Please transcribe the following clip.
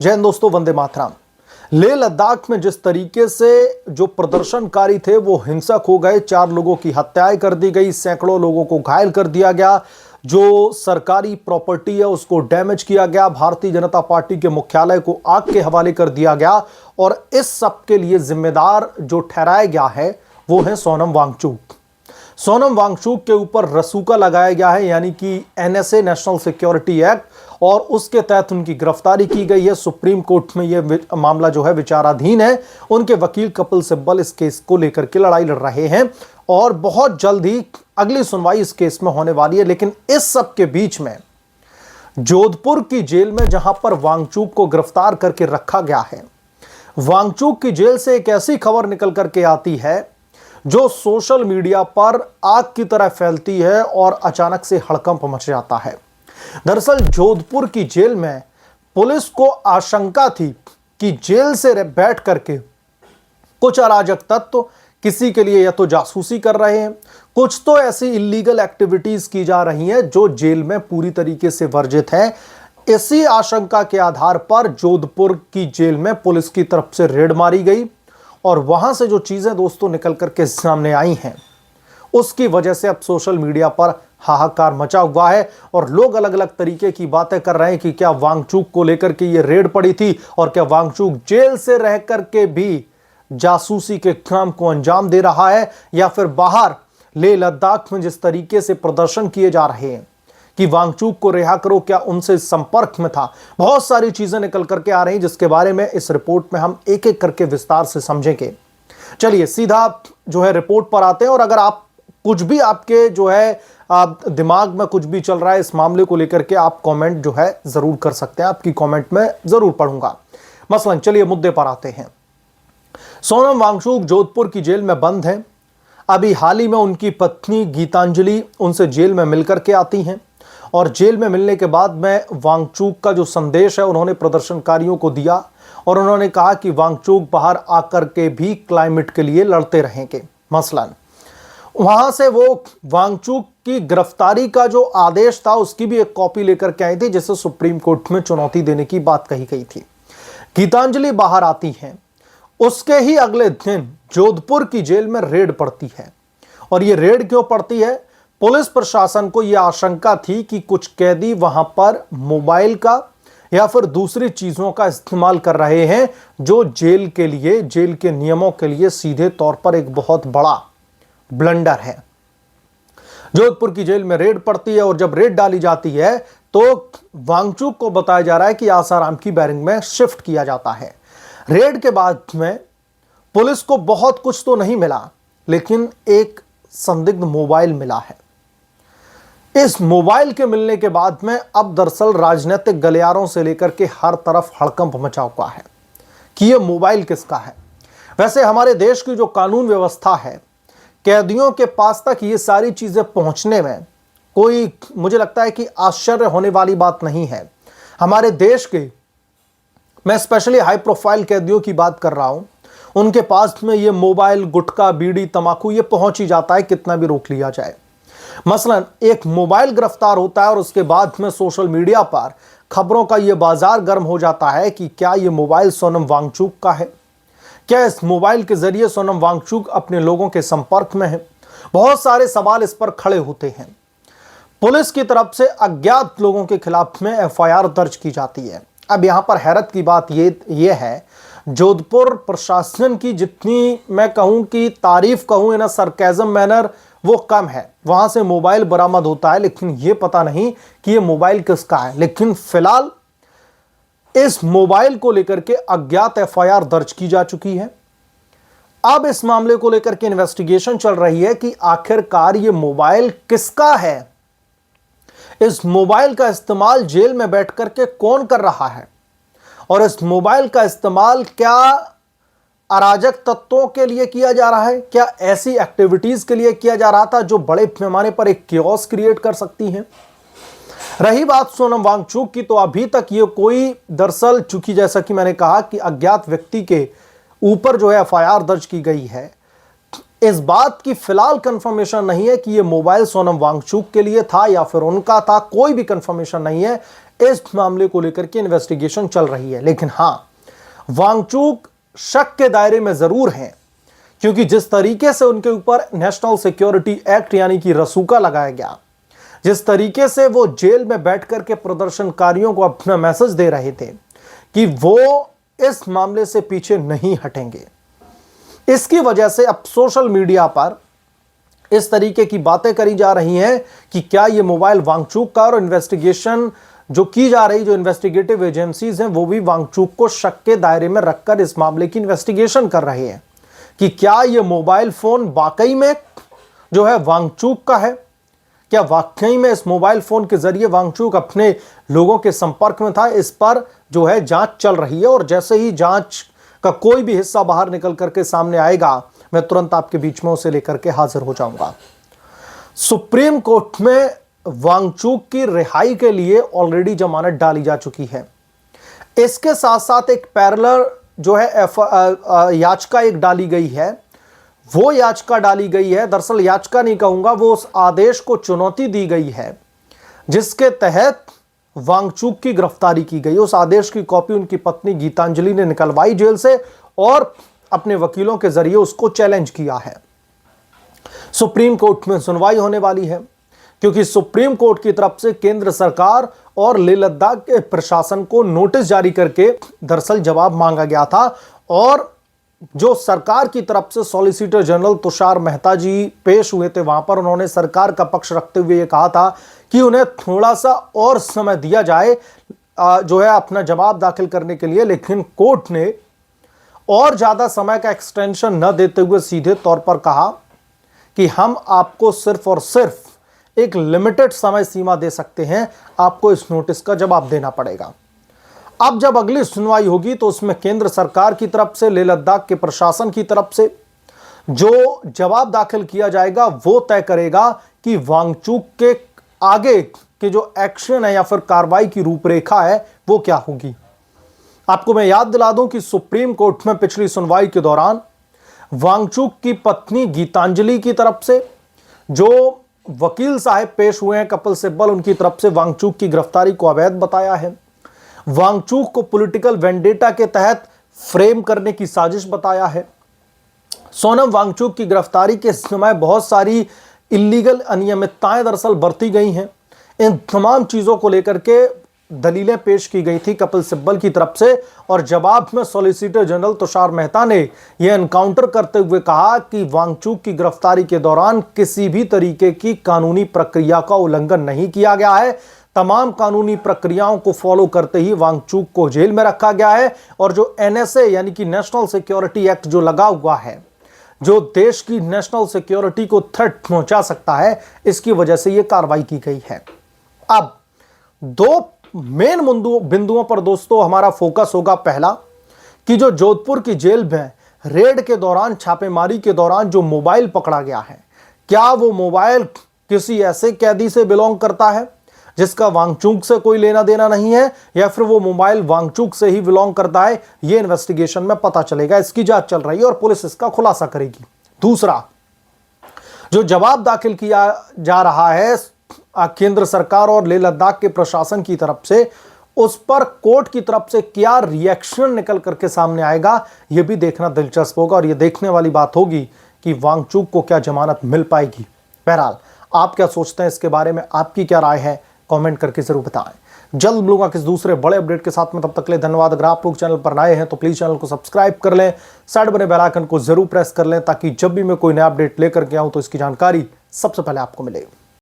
जय हिंद दोस्तों, वंदे मातरम। लेह लद्दाख में जिस तरीके से जो प्रदर्शनकारी थे वो हिंसक हो गए, 4 लोगों की हत्याएं कर दी गई, सैकड़ों लोगों को घायल कर दिया गया, जो सरकारी प्रॉपर्टी है उसको डैमेज किया गया, भारतीय जनता पार्टी के मुख्यालय को आग के हवाले कर दिया गया और इस सब के लिए जिम्मेदार जो ठहराया गया है वो है सोनम वांगचुक। सोनम वांगचुक के ऊपर रसूका लगाया गया है, यानी कि एनएसए, नेशनल सिक्योरिटी एक्ट, और उसके तहत उनकी गिरफ्तारी की गई है। सुप्रीम कोर्ट में यह मामला जो है विचाराधीन है। उनके वकील कपिल सिब्बल इस केस को लेकर के लड़ाई लड़ रहे हैं और बहुत जल्द ही अगली सुनवाई इस केस में होने वाली है। लेकिन इस सब के बीच में जोधपुर की जेल में जहां पर वांगचुक को गिरफ्तार करके रखा गया है, वांगचुक की जेल से एक ऐसी खबर निकल करके आती है जो सोशल मीडिया पर आग की तरह फैलती है और अचानक से हड़कंप मच जाता है। दरअसल जोधपुर की जेल में पुलिस को आशंका थी कि जेल से बैठ करके कुछ अराजक तत्व किसी के लिए या तो जासूसी कर रहे हैं, कुछ तो ऐसी इलीगल एक्टिविटीज की जा रही हैं जो जेल में पूरी तरीके से वर्जित है। इसी आशंका के आधार पर जोधपुर की जेल में पुलिस की तरफ से रेड मारी गई और वहां से जो चीजें दोस्तों निकल करके सामने आई हैं उसकी वजह से अब सोशल मीडिया पर हाहाकार मचा हुआ है और लोग अलग अलग तरीके की बातें कर रहे हैं कि क्या वांगचुक को लेकर के ये रेड पड़ी थी और क्या वांगचुक जेल से रह करके भी जासूसी के काम को अंजाम दे रहा है, या फिर बाहर लेह लद्दाख में जिस तरीके से प्रदर्शन किए जा रहे हैं कि वांगचुक को रिहा करो, क्या उनसे संपर्क में था। बहुत सारी चीजें निकल करके आ रही हैं जिसके बारे में इस रिपोर्ट में हम एक एक करके विस्तार से समझेंगे। चलिए सीधा जो है रिपोर्ट पर आते हैं। और अगर आप कुछ भी आपके जो है दिमाग में कुछ भी चल रहा है इस मामले को लेकर के, आप कमेंट जो है जरूर कर सकते हैं, आपकी कमेंट में जरूर पढ़ूंगा। मसलन चलिए मुद्दे पर आते हैं। सोनम वांगचुक जोधपुर की जेल में बंद है। अभी हाल ही में उनकी पत्नी गीतांजलि उनसे जेल में मिलकर के आती हैं और जेल में मिलने के बाद में वांगचुक का जो संदेश है उन्होंने प्रदर्शनकारियों को दिया और उन्होंने कहा कि वांगचुक बाहर आकर के भी क्लाइमेट के लिए लड़ते रहेंगे। मसलन वहां से वो वांगचुक की गिरफ्तारी का जो आदेश था उसकी भी एक कॉपी लेकर के आई थी जिसे सुप्रीम कोर्ट में चुनौती देने की बात कही गई थी। गीतांजलि बाहर आती हैं, उसके ही अगले दिन जोधपुर की जेल में रेड पड़ती है। और ये रेड क्यों पड़ती है? पुलिस प्रशासन को यह आशंका थी कि कुछ कैदी वहां पर मोबाइल का या फिर दूसरी चीजों का इस्तेमाल कर रहे हैं जो जेल के लिए, जेल के नियमों के लिए सीधे तौर पर एक बहुत बड़ा ब्लंडर है। जोधपुर की जेल में रेड पड़ती है और जब रेड डाली जाती है तो वांगचुक को बताया जा रहा है कि आसाराम की बैरिंग में शिफ्ट किया जाता है। रेड के बाद में पुलिस को बहुत कुछ तो नहीं मिला, लेकिन एक संदिग्ध मोबाइल मिला है। इस मोबाइल के मिलने के बाद में अब दरअसल राजनीतिक गलियारों से लेकर के हर तरफ हड़कंप मचा हुआ है कि यह मोबाइल किसका है। वैसे हमारे देश की जो कानून व्यवस्था है, कैदियों के पास तक ये सारी चीजें पहुंचने में कोई, मुझे लगता है कि आश्चर्य होने वाली बात नहीं है। हमारे देश के, मैं स्पेशली हाई प्रोफाइल कैदियों की बात कर रहा हूं, उनके पास में ये मोबाइल, गुटखा, बीड़ी, तंबाकू ये पहुंच ही जाता है कितना भी रोक लिया जाए। मसलन एक मोबाइल गिरफ्तार होता है और उसके बाद में सोशल मीडिया पर खबरों का ये बाजार गर्म हो जाता है कि क्या ये मोबाइल सोनम वांगचुक का है, क्या इस मोबाइल के जरिए सोनम वांगचुक अपने लोगों के संपर्क में है। बहुत सारे सवाल इस पर खड़े होते हैं। पुलिस की तरफ से अज्ञात लोगों के खिलाफ में एफआईआर दर्ज की जाती है। अब यहां पर हैरत की बात ये है, जोधपुर प्रशासन की जितनी मैं कहूं कि तारीफ कहूं इन सरकाज़म मैनर वो कम है। वहां से मोबाइल बरामद होता है लेकिन ये पता नहीं कि ये मोबाइल किसका है। लेकिन फिलहाल इस मोबाइल को लेकर के अज्ञात एफआईआर दर्ज की जा चुकी है। अब इस मामले को लेकर के इन्वेस्टिगेशन चल रही है कि आखिरकार ये मोबाइल किसका है, इस मोबाइल का इस्तेमाल जेल में बैठ करके कौन कर रहा है और इस मोबाइल का इस्तेमाल क्या अराजक तत्वों के लिए किया जा रहा है, क्या ऐसी एक्टिविटीज के लिए किया जा रहा था जो बड़े पैमाने पर एक कियोस क्रिएट कर सकती हैं। रही बात सोनम वांगचुक की, तो अभी तक ये कोई, दरअसल चूंकि जैसा कि मैंने कहा कि अज्ञात व्यक्ति के ऊपर जो है एफआईआर दर्ज की गई है, इस बात की फिलहाल कंफर्मेशन नहीं है कि ये मोबाइल सोनम वांगचुक के लिए था या फिर उनका था, कोई भी कंफर्मेशन नहीं है। इस मामले को लेकर के इन्वेस्टिगेशन चल रही है। लेकिन हां, वांगचुक शक के दायरे में जरूर हैं, क्योंकि जिस तरीके से उनके ऊपर नेशनल सिक्योरिटी एक्ट यानी कि रसूका लगाया गया, जिस तरीके से वो जेल में बैठ करके प्रदर्शनकारियों को अपना मैसेज दे रहे थे कि वो इस मामले से पीछे नहीं हटेंगे, इसकी वजह से अब सोशल मीडिया पर इस तरीके की बातें करी जा रही हैं कि क्या ये मोबाइल वांगचुक का, और इन्वेस्टिगेशन जो की जा रही, जो इन्वेस्टिगेटिव एजेंसीज हैं वो भी वांगचुक को शक के दायरे में रखकर इस मामले की इन्वेस्टिगेशन कर रहे हैं कि क्या ये मोबाइल फोन वाकई में जो है वांगचुक का है, क्या वाकई में इस मोबाइल फोन के जरिए वांगचुक अपने लोगों के संपर्क में था। इस पर जो है जांच चल रही है, और जैसे ही जांच का कोई भी हिस्सा बाहर निकल करके सामने आएगा, मैं तुरंत आपके बीच में उसे लेकर के हाजिर हो जाऊंगा। सुप्रीम कोर्ट में वांगचुक की रिहाई के लिए ऑलरेडी जमानत डाली जा चुकी है। इसके साथ साथ एक पैरेलल जो है याचिका एक डाली गई है। वो याचिका डाली गई है, दरअसल याचिका नहीं कहूंगा, वो उस आदेश को चुनौती दी गई है जिसके तहत वांगचुक की गिरफ्तारी की गई। उस आदेश की कॉपी उनकी पत्नी गीतांजलि ने निकलवाई जेल से और अपने वकीलों के जरिए उसको चैलेंज किया है। सुप्रीम कोर्ट में सुनवाई होने वाली है, क्योंकि सुप्रीम कोर्ट की तरफ से केंद्र सरकार और लेह लद्दाख के प्रशासन को नोटिस जारी करके दरअसल जवाब मांगा गया था, और जो सरकार की तरफ से सॉलिसिटर जनरल तुषार मेहता जी पेश हुए थे, वहां पर उन्होंने सरकार का पक्ष रखते हुए ये कहा था कि उन्हें थोड़ा सा और समय दिया जाए जो है अपना जवाब दाखिल करने के लिए। लेकिन कोर्ट ने और ज्यादा समय का एक्सटेंशन न देते हुए सीधे तौर पर कहा कि हम आपको सिर्फ और सिर्फ एक लिमिटेड समय सीमा दे सकते हैं, आपको इस नोटिस का जवाब देना पड़ेगा। अब जब अगली सुनवाई होगी तो उसमें केंद्र सरकार की तरफ से, लेह लद्दाख के प्रशासन की तरफ से जो जवाब दाखिल किया जाएगा वो तय करेगा कि वांगचुक के आगे के जो एक्शन है या फिर कार्रवाई की रूपरेखा है वो क्या होगी। आपको मैं याद दिला दूं कि सुप्रीम कोर्ट में पिछली सुनवाई के दौरान वांगचुक की पत्नी गीतांजलि की तरफ से जो वकील साहब पेश हुए हैं कपिल सिब्बल, उनकी तरफ से वांगचुक की गिरफ्तारी को अवैध बताया है, वांगचुक को पॉलिटिकल वेंडेटा के तहत फ्रेम करने की साजिश बताया है। सोनम वांगचुक की गिरफ्तारी के समय बहुत सारी इलीगल अनियमितताएं दरअसल बरती गई हैं। इन तमाम चीजों को लेकर के दलीलें पेश की गई थी कपिल सिब्बल की तरफ से, और जवाब में सॉलिसिटर जनरल तुषार मेहता ने यह एनकाउंटर करते हुए कहा कि वांगचुक की गिरफ्तारी के दौरान किसी भी तरीके की कानूनी प्रक्रिया का उल्लंघन नहीं किया गया है, तमाम कानूनी प्रक्रियाओं को फॉलो करते ही वांगचुक को जेल में रखा गया है, और जो एनएसए यानी कि नेशनल सिक्योरिटी एक्ट जो लगा हुआ है, जो देश की नेशनल सिक्योरिटी को थ्रेट पहुंचा सकता है, इसकी वजह से यह कार्रवाई की गई है। अब दो मेन बिंदुओं पर दोस्तों हमारा फोकस होगा। पहला कि जो जोधपुर की जेल में रेड के दौरान, छापेमारी के दौरान जो मोबाइल पकड़ा गया है, क्या वो मोबाइल किसी ऐसे कैदी से बिलोंग करता है जिसका वांगचुक से कोई लेना देना नहीं है, या फिर वो मोबाइल वांगचुक से ही बिलोंग करता है, ये इन्वेस्टिगेशन में पता चलेगा। इसकी जांच चल रही है और पुलिस इसका खुलासा करेगी। दूसरा, जो जवाब दाखिल किया जा रहा है केंद्र सरकार और लेह लद्दाख के प्रशासन की तरफ से, उस पर कोर्ट की तरफ से क्या रिएक्शन निकल करके सामने आएगा, यह भी देखना दिलचस्प होगा, और यह देखने वाली बात होगी कि वांगचुक को क्या जमानत मिल पाएगी। बहरहाल आप क्या सोचते हैं इसके बारे में, आपकी क्या राय है, कमेंट करके जरूर बताएं। जल्द मिलूंगा किस दूसरे बड़े अपडेट के साथ में, तब तक के लिए धन्यवाद। अगर आप लोग चैनल पर नए हैं तो प्लीज चैनल को सब्सक्राइब कर लें, साइड बने बेल आइकन को जरूर प्रेस कर लें, ताकि जब भी मैं कोई नया अपडेट लेकर के आऊं तो इसकी जानकारी सबसे पहले आपको मिले।